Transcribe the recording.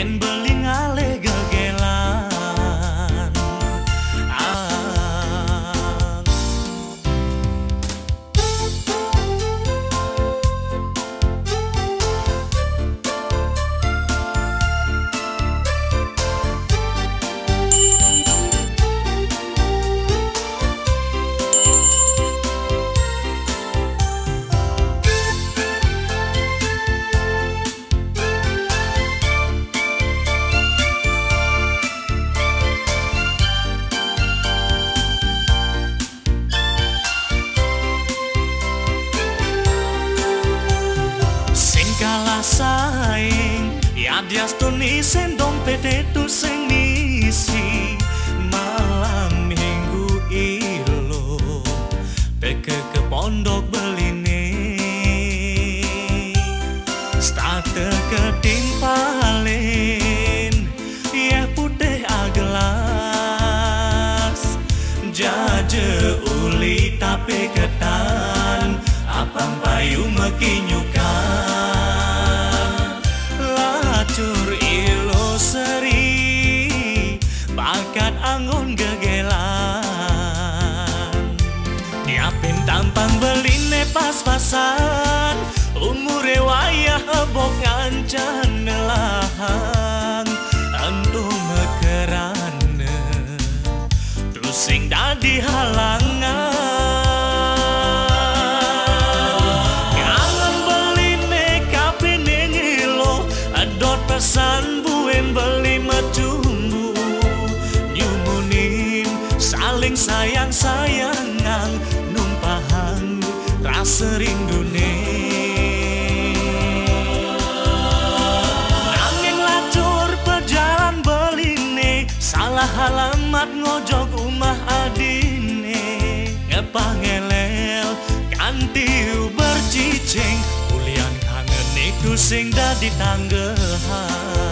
yen beli ngale gegelan. Kalah saing ya diastoni sendong pede tu sing ngisi malam minggu ilo teke ke pondok beline starte ketimpalin ya putih agelas jaje uli tapi ketan apang payu mekinyukan lacur ilo seri bakat angon gegelan nyiapin tampang beline pas-pasan umure wayah bok ngancan nelahang entung mekerane terus sing dadi halangan. Pesan buen beli metumbu nyumunin saling sayang-sayangan numpahan rasa rindune nanging lacur pejalan beline salah alamat ngojok umah adine ngepangelel kanti bercicing ulian kangen iku sing dadi tanggehan.